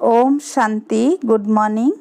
ओम शांति। Good morning.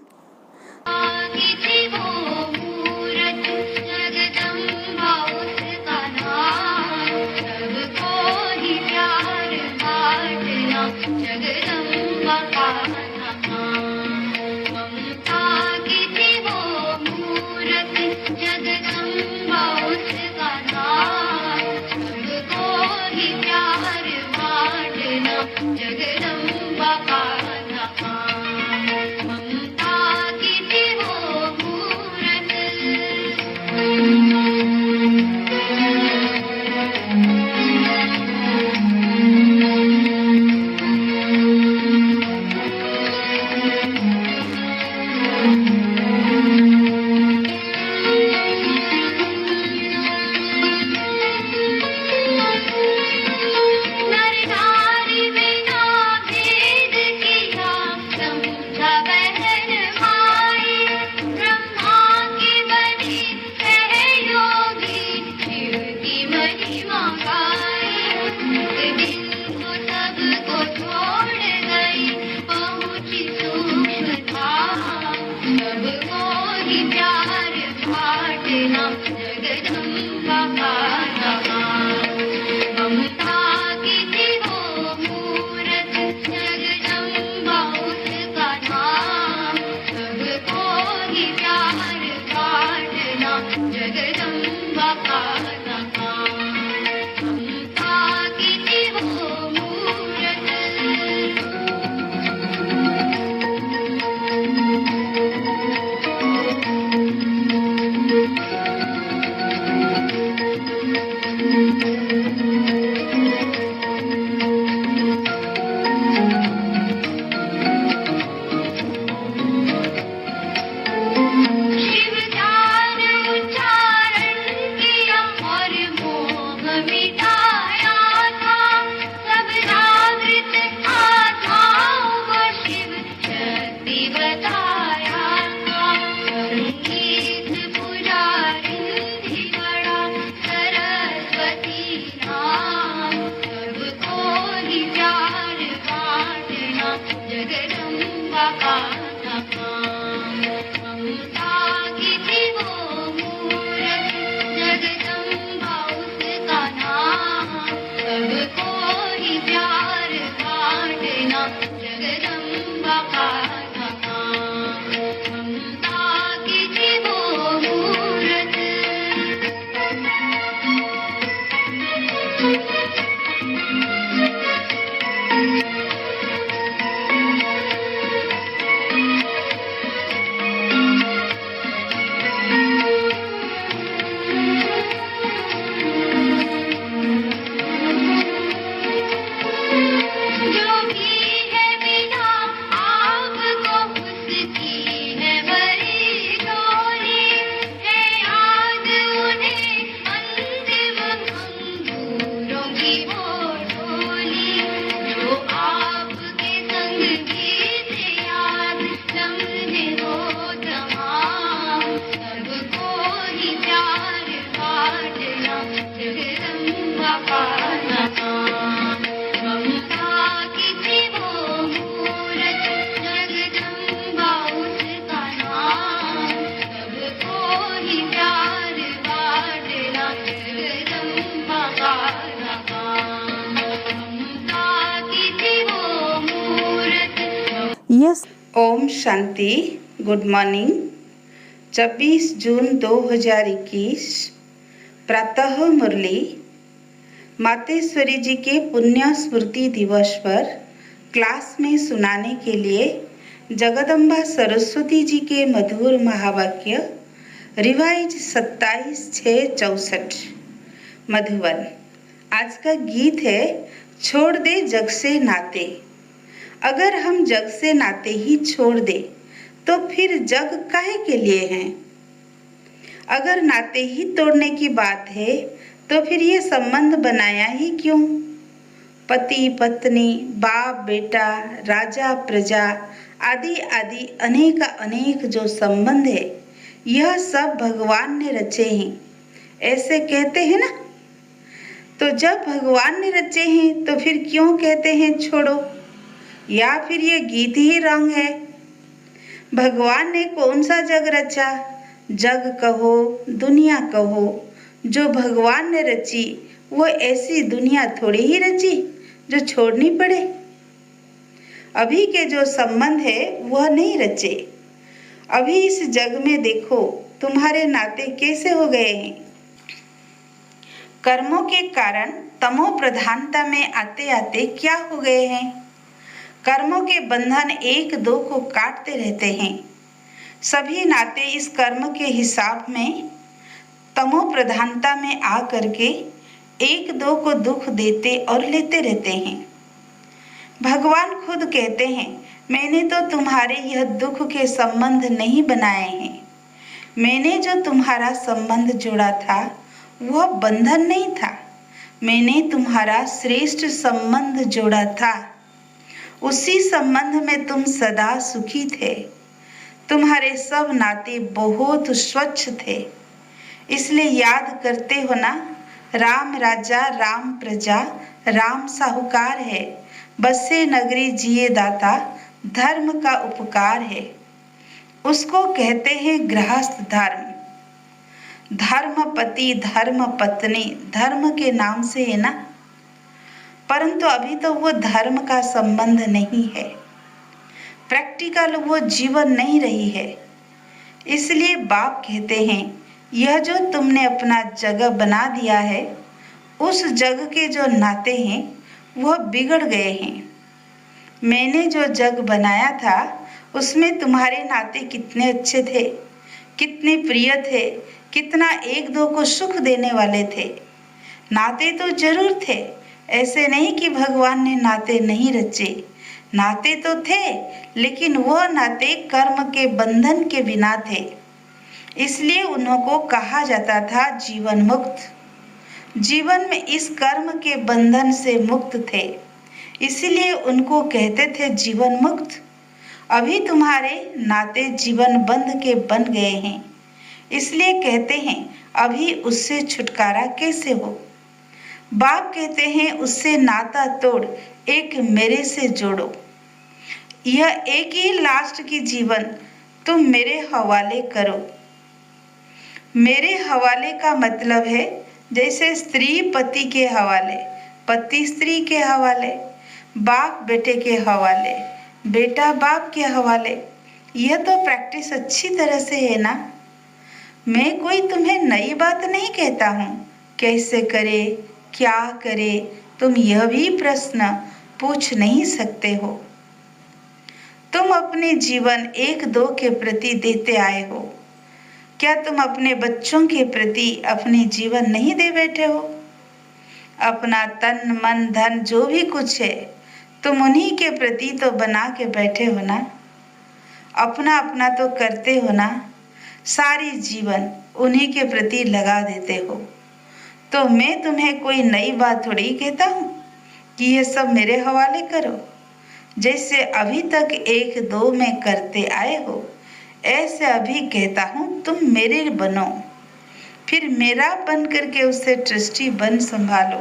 Yes. ओम शांति। Good morning. 24 जून 2021 प्रातः मुरली मातेश्वरी जी के पुण्य स्मृति दिवस पर क्लास में सुनाने के लिए जगदम्बा सरस्वती जी के मधुर महावाक्य रिवाइज 27/6/64 मधुबन। आज का गीत है छोड़ दे जग से नाते। अगर हम जग से नाते ही छोड़ दे तो फिर जग काहे के लिए हैं? अगर नाते ही तोड़ने की बात है तो फिर ये संबंध बनाया ही क्यों? पति पत्नी, बाप बेटा, राजा प्रजा आदि आदि अनेक अनेक जो संबंध है, यह सब भगवान ने रचे हैं, ऐसे कहते हैं ना। तो जब भगवान ने रचे हैं तो फिर क्यों कहते हैं छोड़ो? या फिर ये गीत ही रंग है? भगवान ने कौन सा जग रचा? जग कहो दुनिया कहो, जो भगवान ने रची वो ऐसी दुनिया थोड़ी ही रची जो छोड़नी पड़े। अभी के जो संबंध है वह नहीं रचे। अभी इस जग में देखो तुम्हारे नाते कैसे हो गए हैं। कर्मों के कारण तमो प्रधानता में आते आते क्या हो गए हैं। कर्मों के बंधन एक दो को काटते रहते हैं। सभी नाते इस कर्म के हिसाब में तमो प्रधानता में आ करके एक दो को दुख देते और लेते रहते हैं। भगवान खुद कहते हैं, मैंने तो तुम्हारे यह दुख के संबंध नहीं बनाए हैं। मैंने जो तुम्हारा संबंध जोड़ा था वह बंधन नहीं था, मैंने तुम्हारा श्रेष्ठ संबंध जोड़ा था। उसी संबंध में तुम सदा सुखी थे। तुम्हारे सब नाते बहुत स्वच्छ थे। इसलिए याद करते हो ना, राम राजा राम प्रजा राम साहूकार है, बसे नगरी जिए दाता धर्म का उपकार है। उसको कहते हैं गृहस्थ धर्म। धर्मपति धर्म पत्नी धर्म के नाम से है ना, परंतु अभी तो वो धर्म का संबंध नहीं है। प्रैक्टिकल वो जीवन नहीं रही है। इसलिए बाप कहते हैं, यह जो तुमने अपना जगह बना दिया है, उस जग के जो नाते हैं वह बिगड़ गए हैं। मैंने जो जग बनाया था उसमें तुम्हारे नाते कितने अच्छे थे, कितने प्रिय थे, कितना एक दो को सुख देने वाले थे। नाते तो जरूर थे, ऐसे नहीं कि भगवान ने नाते नहीं रचे। नाते तो थे, लेकिन वह नाते कर्म के बंधन के बिना थे। इसलिए उन्हों को कहा जाता था जीवन मुक्त। जीवन में इस कर्म के बंधन से मुक्त थे, इसलिए उनको कहते थे जीवन मुक्त। अभी तुम्हारे नाते जीवन बंध के बन गए हैं, इसलिए कहते हैं अभी उससे छुटकारा कैसे हो। बाप कहते हैं उससे नाता तोड़ एक मेरे से जोड़ो। यह एक ही लास्ट की जीवन तुम मेरे हवाले करो। मेरे हवाले का मतलब है जैसे स्त्री पति के हवाले, पति स्त्री के हवाले, बाप बेटे के हवाले, बेटा बाप के हवाले। यह तो प्रैक्टिस अच्छी तरह से है ना। मैं कोई तुम्हें नई बात नहीं कहता हूँ। कैसे करे, क्या करे, तुम यह भी प्रश्न पूछ नहीं सकते हो। तुम अपने जीवन एक दो के प्रति देते आए हो। क्या तुम अपने बच्चों के प्रति अपने जीवन नहीं दे बैठे हो? अपना तन मन धन जो भी कुछ है तुम उन्हीं के प्रति तो बना के बैठे हो ना। अपना अपना तो करते हो ना, सारी जीवन उन्हीं के प्रति लगा देते हो। तो मैं तुम्हें कोई नई बात थोड़ी कहता हूँ कि ये सब मेरे हवाले करो। जैसे अभी तक एक दो में करते आए हो, ऐसे अभी कहता हूँ तुम मेरे बनो, फिर मेरा बन करके उससे ट्रस्टी बन संभालो।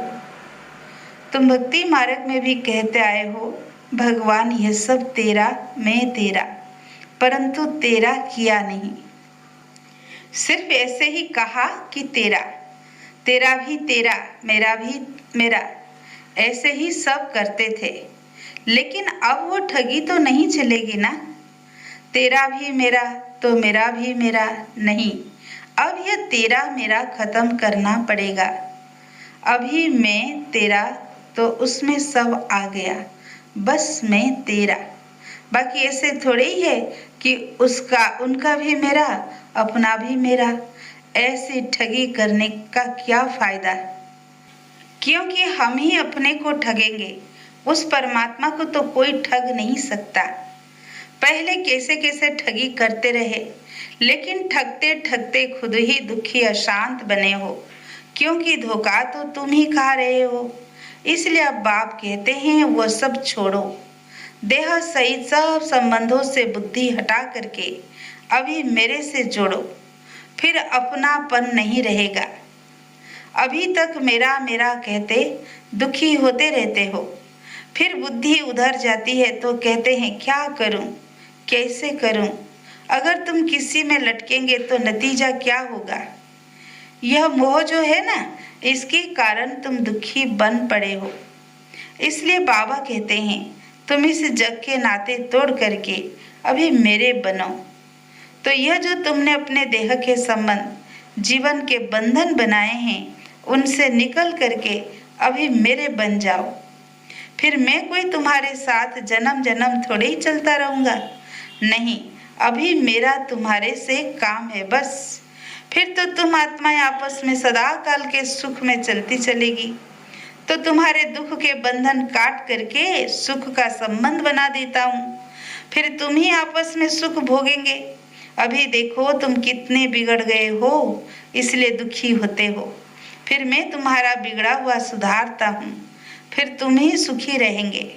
तुम भक्ति मार्ग में भी कहते आए हो, भगवान ये सब तेरा, मैं तेरा, परंतु तेरा किया नहीं। सिर्फ ऐसे ही कहा कि तेरा, तेरा भी तेरा, मेरा भी मेरा, ऐसे ही सब करते थे। लेकिन अब वो ठगी तो नहीं चलेगी ना। तेरा भी मेरा तो मेरा भी मेरा नहीं। अब यह तेरा मेरा खत्म करना पड़ेगा। अभी मैं तेरा तो उसमें सब आ गया, बस मैं तेरा। बाकी ऐसे थोड़े ही है कि उसका उनका भी मेरा, अपना भी मेरा। ऐसी ठगी करने का क्या फायदा? क्योंकि हम ही अपने को ठगेंगे, उस परमात्मा को तो कोई ठग नहीं सकता। पहले कैसे कैसे ठगी करते रहे, लेकिन ठगते ठगते खुद ही दुखी अशांत बने हो, क्योंकि धोखा तो तुम ही खा रहे हो। इसलिए अब बाप कहते हैं वो सब छोड़ो। देह सहित सब संबंधों से बुद्धि हटा करके अभी मेरे से जोड़ो, फिर अपनापन नहीं रहेगा। अभी तक मेरा मेरा कहते दुखी होते रहते हो, फिर बुद्धि उधर जाती है तो कहते हैं क्या करूं, कैसे करूं। अगर तुम किसी में लटकेंगे तो नतीजा क्या होगा। यह मोह जो है ना, इसके कारण तुम दुखी बन पड़े हो। इसलिए बाबा कहते हैं तुम इस जग के नाते तोड़ करके अभी मेरे बनो। तो यह जो तुमने अपने देह के संबंध, जीवन के बंधन बनाए हैं, उनसे निकल करके अभी मेरे बन जाओ। फिर मैं कोई तुम्हारे साथ जन्म जन्म थोड़े ही चलता रहूंगा। नहीं, अभी मेरा तुम्हारे से काम है बस। फिर तो तुम आत्माएं आपस में सदा काल के सुख में चलती चलेगी। तो तुम्हारे दुख के बंधन काट करके सुख का संबंध बना देता हूँ। फिर तुम ही आपस में सुख भोगेंगे। अभी देखो तुम कितने बिगड़ गए हो, इसलिए दुखी होते हो। फिर मैं तुम्हारा बिगड़ा हुआ सुधारता हूँ, फिर तुम ही सुखी रहेंगे।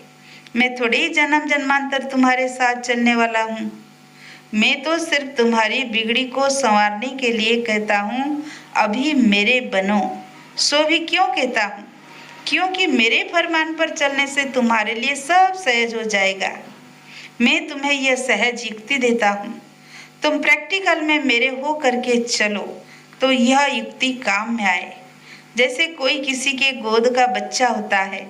मैं थोड़ी ही जन्म जन्मांतर तुम्हारे साथ चलने वाला हूँ। मैं तो सिर्फ तुम्हारी बिगड़ी को संवारने के लिए कहता हूँ अभी मेरे बनो। सो भी क्यों कहता हूँ, क्योंकि मेरे फरमान पर चलने से तुम्हारे लिए सब सहज हो जाएगा। मैं तुम्हें यह सहज युक्ति देता हूँ। तुम प्रैक्टिकल में मेरे हो करके चलो तो यह युक्ति काम में आए। जैसे कोई किसी के गोद का बच्चा होता है,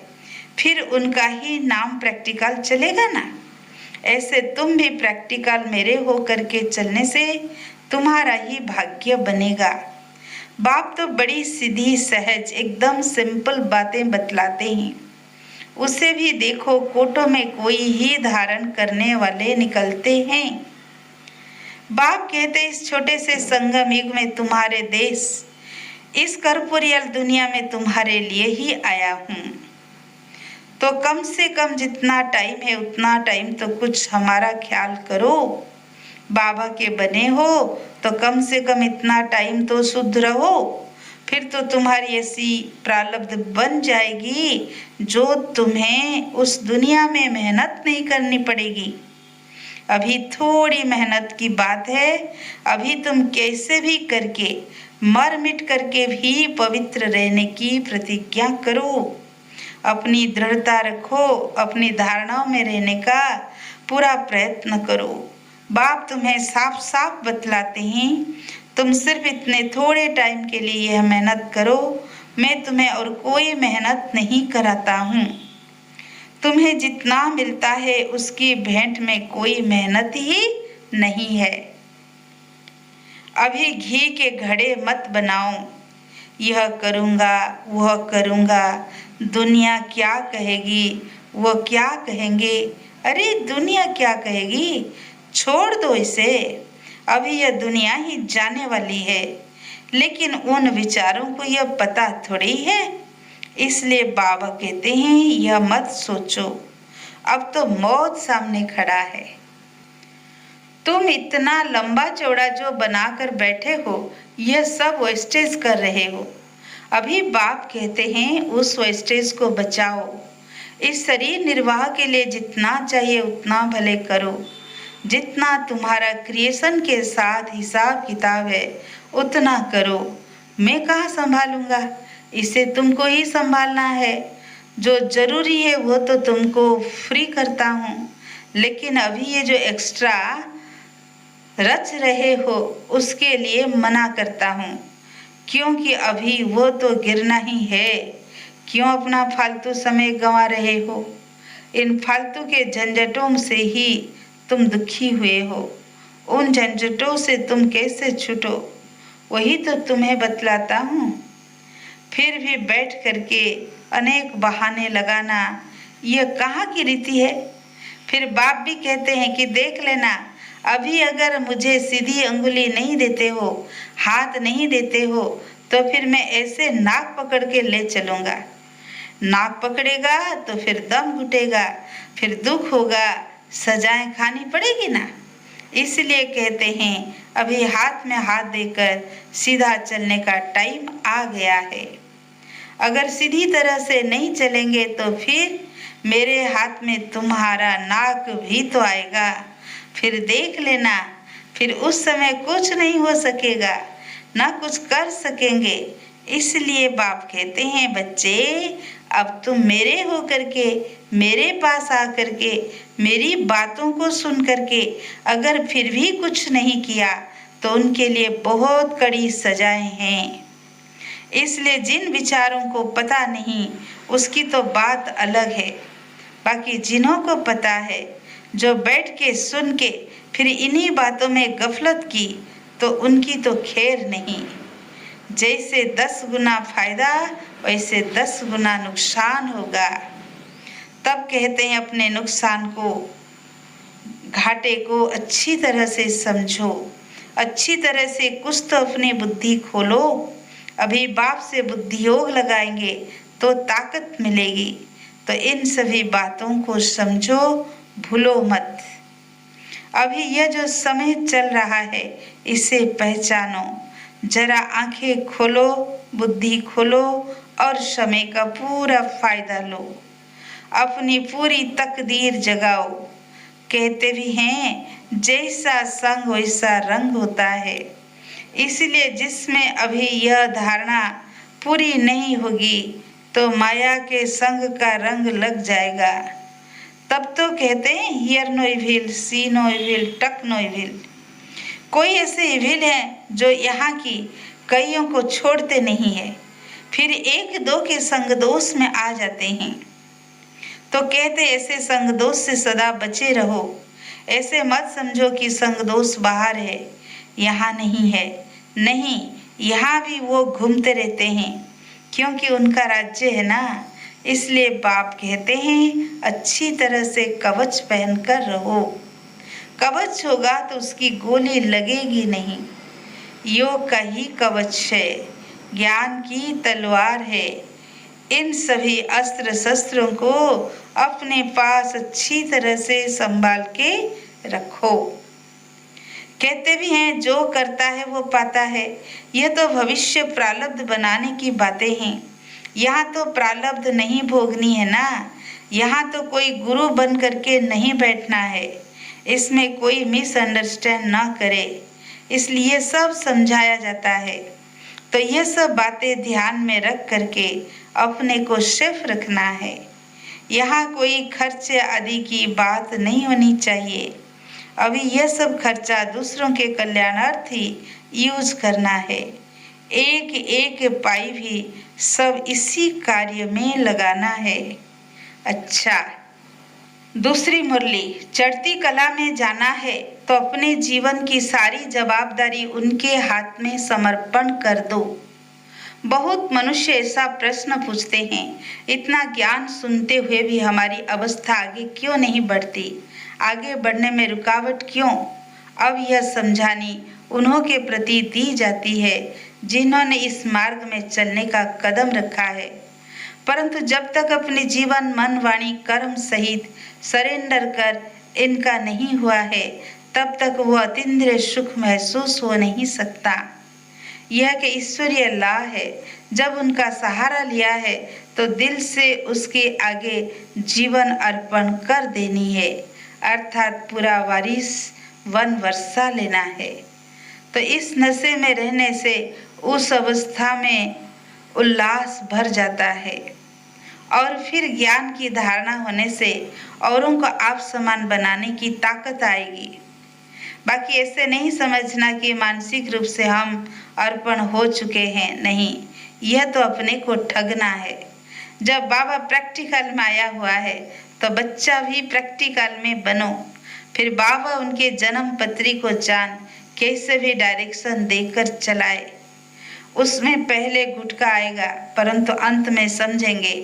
फिर उनका ही नाम प्रैक्टिकल चलेगा ना। ऐसे तुम भी प्रैक्टिकल मेरे हो करके चलने से तुम्हारा ही भाग्य बनेगा। बाप तो बड़ी सीधी सहज एकदम सिंपल बातें बतलाते हैं। उसे भी देखो कोटों में कोई ही धारण करने वाले निकलते हैं। बाप कहते इस छोटे से संगम युग में तुम्हारे देश, इस कर्पूरियल दुनिया में तुम्हारे लिए ही आया हूँ। तो कम से कम जितना टाइम है उतना टाइम तो कुछ हमारा ख्याल करो। बाबा के बने हो तो कम से कम इतना टाइम तो शुद्ध रहो। फिर तो तुम्हारी ऐसी प्रारब्ध बन जाएगी जो तुम्हें उस दुनिया में मेहनत नहीं करनी पड़ेगी। अभी थोड़ी मेहनत की बात है। अभी तुम कैसे भी करके मर मिट करके भी पवित्र रहने की प्रतिज्ञा करो। अपनी दृढ़ता रखो, अपनी धारणाओं में रहने का पूरा प्रयत्न करो। बाप तुम्हें साफ साफ बतलाते हैं तुम सिर्फ इतने थोड़े टाइम के लिए यह मेहनत करो। मैं तुम्हें और कोई मेहनत नहीं कराता हूँ। तुम्हें जितना मिलता है उसकी भेंट में कोई मेहनत ही नहीं है। अभी घी के घड़े मत बनाओ। यह करूँगा वह करूँगा, दुनिया क्या कहेगी, वो क्या कहेंगे। अरे दुनिया क्या कहेगी, छोड़ दो इसे। अभी यह दुनिया ही जाने वाली है, लेकिन उन विचारों को यह पता थोड़ी है। इसलिए बाबा कहते हैं यह मत सोचो, अब तो मौत सामने खड़ा है। तुम इतना लंबा चौड़ा जो बनाकर बैठे हो, यह सब वेस्टेज कर रहे हो। अभी बाप कहते हैं उस वेस्टेज को बचाओ। इस शरीर निर्वाह के लिए जितना चाहिए उतना भले करो। जितना तुम्हारा क्रिएशन के साथ हिसाब किताब है उतना करो। मैं कहाँ संभालूंगा, इसे तुमको ही संभालना है। जो जरूरी है वो तो तुमको फ्री करता हूँ, लेकिन अभी ये जो एक्स्ट्रा रच रहे हो उसके लिए मना करता हूँ, क्योंकि अभी वो तो गिरना ही है। क्यों अपना फालतू समय गंवा रहे हो। इन फालतू के झंझटों से ही तुम दुखी हुए हो। उन झंझटों से तुम कैसे छूटो वही तो तुम्हें बतलाता हूँ। फिर भी बैठ करके अनेक बहाने लगाना यह कहाँ की रीति है। फिर बाप भी कहते हैं कि देख लेना, अभी अगर मुझे सीधी अंगुली नहीं देते हो, हाथ नहीं देते हो, तो फिर मैं ऐसे नाक पकड़ के ले चलूँगा। नाक पकड़ेगा तो फिर दम घुटेगा, फिर दुख होगा, सजाएं खानी पड़ेगी ना। इसलिए कहते हैं अभी हाथ में हाथ देकर सीधा चलने का टाइम आ गया है। अगर सीधी तरह से नहीं चलेंगे तो फिर मेरे हाथ में तुम्हारा नाक भी तो आएगा। फिर देख लेना, फिर उस समय कुछ नहीं हो सकेगा, ना कुछ कर सकेंगे। इसलिए बाप कहते हैं, बच्चे अब तुम मेरे हो करके, मेरे पास आकर के, मेरी बातों को सुन करके अगर फिर भी कुछ नहीं किया तो उनके लिए बहुत कड़ी सजाएं हैं। इसलिए जिन विचारों को पता नहीं उसकी तो बात अलग है, बाकी जिन्हों को पता है, जो बैठ के सुन के फिर इन्हीं बातों में गफलत की, तो उनकी तो खैर नहीं। जैसे 10 गुना फायदा वैसे 10 गुना नुकसान होगा। तब कहते हैं अपने नुकसान को, घाटे को अच्छी तरह से समझो, अच्छी तरह से कुछ तो अपनी बुद्धि खोलो। अभी बाप से बुद्धि योग लगाएंगे तो ताकत मिलेगी। तो इन सभी बातों को समझो, भूलो मत। अभी यह जो समय चल रहा है इसे पहचानो, जरा आंखें खोलो, बुद्धि खोलो और समय का पूरा फायदा लो, अपनी पूरी तकदीर जगाओ। कहते भी हैं जैसा संग वैसा रंग होता है। इसलिए जिसमें अभी यह धारणा पूरी नहीं होगी तो माया के संग का रंग लग जाएगा। तब तो कहते हैं hear no evil, see no evil, talk no evil. कोई ऐसे इविल हैं जो यहाँ की कईयों को छोड़ते नहीं है, फिर एक दो के संग दोष में आ जाते हैं। तो कहते ऐसे संग दोष से सदा बचे रहो। ऐसे मत समझो कि संग दोष बाहर है, यहाँ नहीं है। नहीं, यहाँ भी वो घूमते रहते हैं, क्योंकि उनका राज्य है ना। इसलिए बाप कहते हैं अच्छी तरह से कवच पहनकर रहो। कवच होगा तो उसकी गोली लगेगी नहीं। योग का ही कवच है, ज्ञान की तलवार है। इन सभी अस्त्र शस्त्रों को अपने पास अच्छी तरह से संभाल के रखो। कहते भी हैं जो करता है वो पाता है। यह तो भविष्य प्रारब्ध बनाने की बातें हैं। यहाँ तो प्रारब्ध नहीं भोगनी है ना। यहाँ तो कोई गुरु बन करके नहीं बैठना है। इसमें कोई मिसअंडरस्टैंड ना करे, इसलिए सब समझाया जाता है। तो यह सब बातें ध्यान में रख करके अपने को सेफ रखना है। यहाँ कोई खर्चे आदि की बात नहीं होनी चाहिए। अभी यह सब खर्चा दूसरों के कल्याणार्थ ही यूज करना है। एक एक पाई भी सब इसी कार्य में लगाना है। अच्छा, दूसरी मुरली, चढ़ती कला में जाना है तो अपने जीवन की सारी जवाबदारी उनके हाथ में समर्पण कर दो। बहुत मनुष्य ऐसा प्रश्न पूछते हैं, इतना ज्ञान सुनते हुए भी हमारी अवस्था आगे क्यों नहीं बढ़ती, आगे बढ़ने में रुकावट क्यों? अब यह समझानी उन्हों के प्रति दी जाती है जिन्होंने इस मार्ग में चलने का कदम रखा है। परंतु जब तक अपने जीवन, मन, वाणी, कर्म सहित सरेंडर कर इनका नहीं हुआ है, तब तक वह अतीन्द्रिय सुख महसूस हो नहीं सकता। यह कि ईश्वरीय लाभ है। जब उनका सहारा लिया है तो दिल से उसके आगे जीवन अर्पण कर देनी है, अर्थात पूरा वारिस वन वर्षा लेना है। तो इस नशे में रहने से उस अवस्था में उल्लास भर जाता है और फिर ज्ञान की धारणा होने से औरों को आप समान बनाने की ताकत आएगी। बाकी ऐसे नहीं समझना कि मानसिक रूप से हम अर्पण हो चुके हैं, नहीं, यह तो अपने को ठगना है। जब बाबा प्रैक्टिकल में आया हुआ है तो बच्चा भी प्रैक्टिकल में बनो। फिर बाबा उनके जन्म पत्री को जान कैसे भी डायरेक्शन देकर चलाए। उसमें पहले गुटका आएगा, परंतु अंत में समझेंगे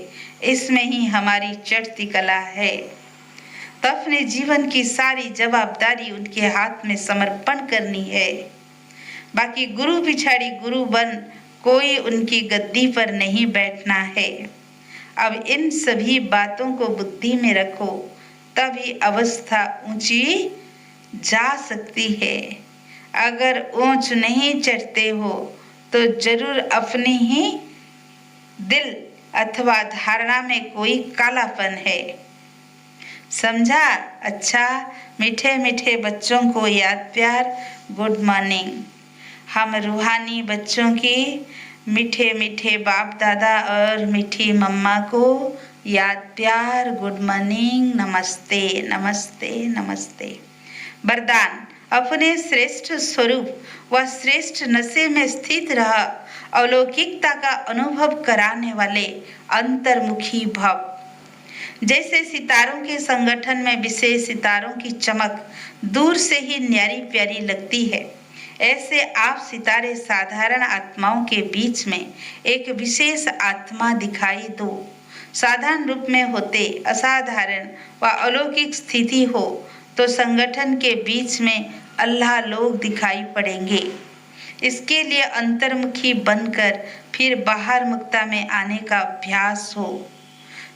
इसमें ही हमारी चढ़ती कला है। तो अपने जीवन की सारी जवाबदारी उनके हाथ में समर्पण करनी है। बाकी गुरु पिछाड़ी गुरु बन कोई उनकी गद्दी पर नहीं बैठना है। अब इन सभी बातों को बुद्धि में रखो, तभी अवस्था ऊंची जा सकती है। अगर ऊंच नहीं चढ़ते हो तो जरूर अपनी ही दिल अथवा धारणा में कोई कालापन है। समझा? अच्छा, मीठे मीठे बच्चों को याद प्यार, गुड मॉर्निंग। हम रूहानी बच्चों की मीठे मीठे बाप दादा और मीठी मम्मा को याद प्यार गुड मॉर्निंग, नमस्ते नमस्ते नमस्ते। वरदान, अपने श्रेष्ठ स्वरूप व श्रेष्ठ नशे में स्थित रह अलौकिकता का अनुभव कराने वाले अंतर्मुखी भव। जैसे सितारों के संगठन में विशेष सितारों की चमक दूर से ही न्यारी प्यारी लगती है, ऐसे आप सितारे साधारण आत्माओं के बीच में एक विशेष आत्मा दिखाई दो। साधारण रूप में होते असाधारण व अलौकिक स्थिति हो तो संगठन के बीच में अल्लाह लोग दिखाई पड़ेंगे। इसके लिए अंतर्मुखी बनकर फिर बाहर मुक्ता में आने का अभ्यास हो।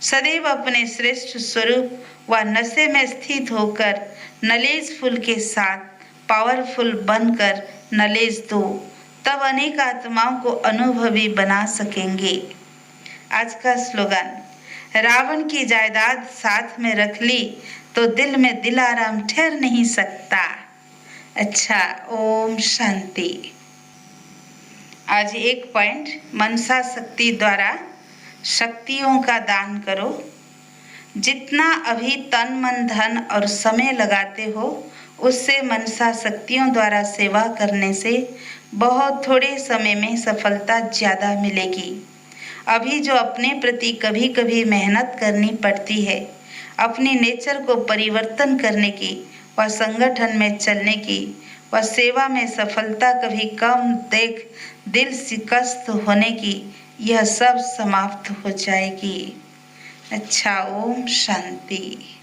सदैव अपने श्रेष्ठ स्वरूप व नशे में स्थित होकर नॉलेजफुल के साथ पावरफुल बनकर नॉलेज दो, तब अनेक आत्माओं को अनुभवी बना सकेंगे। आज का स्लोगन, रावण की जायदाद साथ में रख ली तो दिल में दिलाराम ठहर नहीं सकता। अच्छा, ओम शांति। आज एक पॉइंट, मनसा शक्ति द्वारा शक्तियों का दान करो। जितना अभी तन मन धन और समय लगाते हो उससे मनसा शक्तियों द्वारा सेवा करने से बहुत थोड़े समय में सफलता ज़्यादा मिलेगी। अभी जो अपने प्रति कभी कभी मेहनत करनी पड़ती है, अपनी नेचर को परिवर्तन करने की व संगठन में चलने की व सेवा में सफलता कभी कम देख दिल शिकस्त होने की, यह सब समाप्त हो जाएगी। अच्छा, ओम शांति।